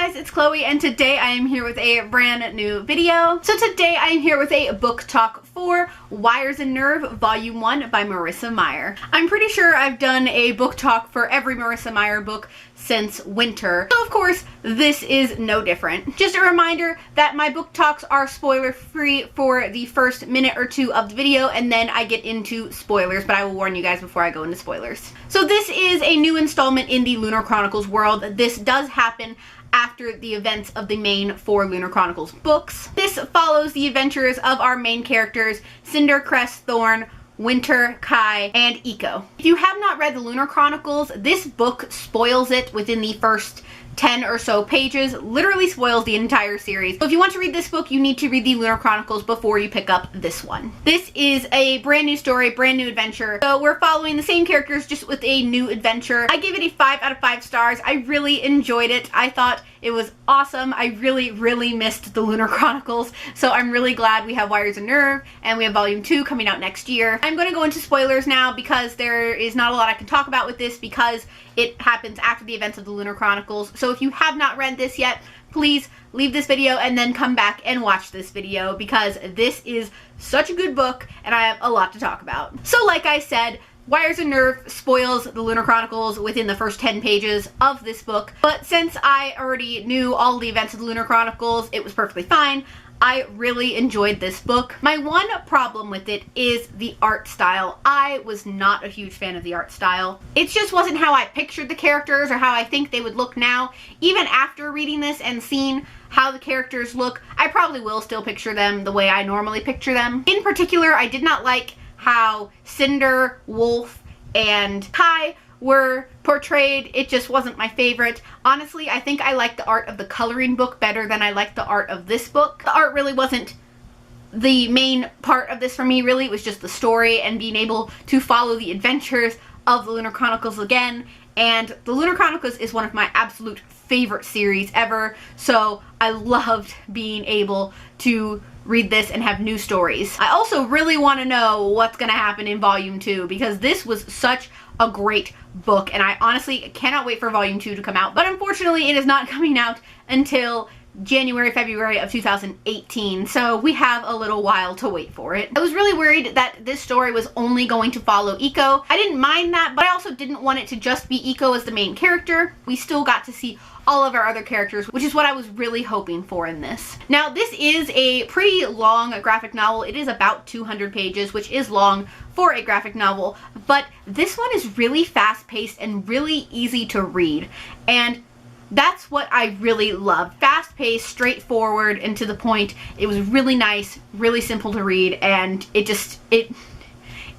guys, it's Chloe and today I am here with a brand new video. So today I am here with a book talk for Wires and Nerve Volume 1 by Marissa Meyer. I'm pretty sure I've done a book talk for every Marissa Meyer book since Winter, so of course this is no different. Just a reminder that my book talks are spoiler free for the first minute or two of the video, and then I get into spoilers, but I will warn you guys before I go into spoilers. So this is a new installment in the Lunar Chronicles world. This does happen after the events of the main 4 Lunar Chronicles books. This follows the adventures of our main characters, Cinder, Crest, Thorn, Winter, Kai, and Eco. If you have not read the Lunar Chronicles, this book spoils it within the first 10 or so pages, literally spoils the entire series. So if you want to read this book, you need to read the Lunar Chronicles before you pick up this one. This is a brand new story, brand new adventure. So we're following the same characters just with a new adventure. I gave it a 5 out of 5 stars. I really enjoyed it. I thought it was awesome. I really missed the Lunar Chronicles. So I'm really glad we have Wires and Nerve and we have Volume 2 coming out next year. I'm going to go into spoilers now because there is not a lot I can talk about with this because it happens after the events of the Lunar Chronicles. So if you have not read this yet, please leave this video and then come back and watch this video because this is such a good book and I have a lot to talk about. So like I said, Wires and Nerve spoils the Lunar Chronicles within the first 10 pages of this book, but since I already knew all the events of the Lunar Chronicles, it was perfectly fine. I really enjoyed this book. My one problem with it is the art style. I was not a huge fan of the art style. It just wasn't how I pictured the characters or how I think they would look now. Even after reading this and seeing how the characters look, I probably will still picture them the way I normally picture them. In particular, I did not like how Cinder, Wolf, and Kai were portrayed. It just wasn't my favorite. Honestly, I think I like the art of the coloring book better than I like the art of this book. The art really wasn't the main part of this for me, really. It was just the story and being able to follow the adventures of the Lunar Chronicles again. And the Lunar Chronicles is one of my absolute favorite series ever, so I loved being able to read this and have new stories. I also really want to know what's going to happen in Volume 2 because this was such a great book and I honestly cannot wait for Volume 2 to come out, but unfortunately it is not coming out until January, February of 2018, so we have a little while to wait for it. I was really worried that this story was only going to follow Eco. I didn't mind that, but I also didn't want it to just be Eco as the main character. We still got to see all of our other characters, which is what I was really hoping for in this. Now, this is a pretty long graphic novel. It is about 200 pages, which is long for a graphic novel, but this one is really fast-paced and really easy to read, and that's what I really loved. Fast-paced, straightforward, and to the point. It was really nice, really simple to read, and it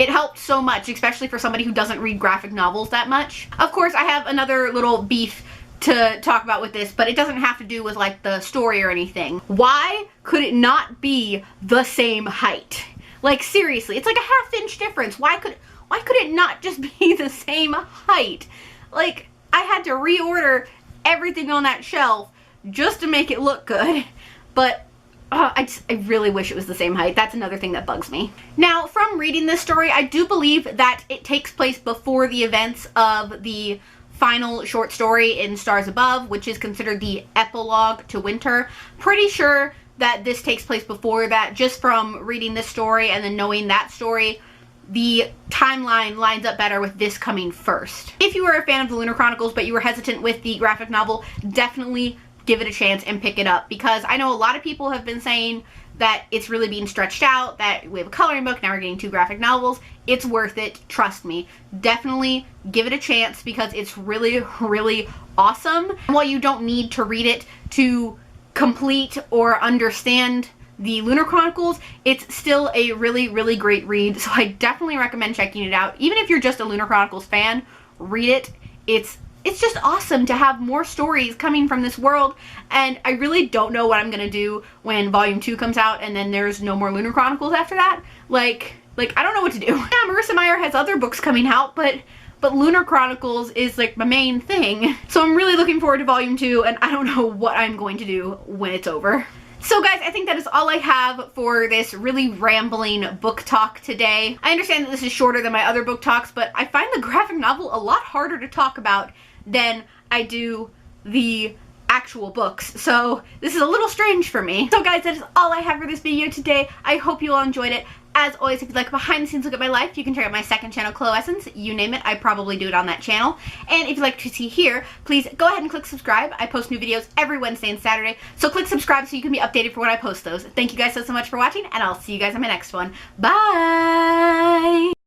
helped so much, especially for somebody who doesn't read graphic novels that much. Of course, I have another little beef to talk about with this, but it doesn't have to do with like the story or anything. Why could it not be the same height? Like seriously, it's like a half-inch difference. Why could it not just be the same height? Like, I had to reorder everything on that shelf just to make it look good, but I really wish it was the same height. That's another thing that bugs me. Now, from reading this story, I do believe that it takes place before the events of the final short story in Stars Above, which is considered the epilogue to Winter. Pretty sure that this takes place before that, just from reading this story and then knowing that story. The timeline lines up better with this coming first. If you were a fan of the Lunar Chronicles but you were hesitant with the graphic novel, definitely give it a chance and pick it up, because I know a lot of people have been saying that it's really being stretched out, that we have a coloring book, now we're getting 2 graphic novels. It's worth it, trust me. Definitely give it a chance because it's really awesome. And while you don't need to read it to complete or understand the Lunar Chronicles, it's still a really great read, so I definitely recommend checking it out. Even if you're just a Lunar Chronicles fan, read it. It's just awesome to have more stories coming from this world, and I really don't know what I'm gonna do when Volume 2 comes out and then there's no more Lunar Chronicles after that. Like I don't know what to do. Yeah, Marissa Meyer has other books coming out, but Lunar Chronicles is like my main thing. So I'm really looking forward to Volume 2, and I don't know what I'm going to do when it's over. So guys, I think that is all I have for this really rambling book talk today. I understand that this is shorter than my other book talks, but I find the graphic novel a lot harder to talk about than I do the actual books, so this is a little strange for me. So guys, that is all I have for this video today. I hope you all enjoyed it. As always, if you'd like a behind the scenes look at my life, you can check out my second channel, Chloe Essence. You name it, I probably do it on that channel. And if you'd like to see here, please go ahead and click subscribe. I post new videos every Wednesday and Saturday, so click subscribe so you can be updated for when I post those. Thank you guys so much for watching, and I'll see you guys in my next one. Bye!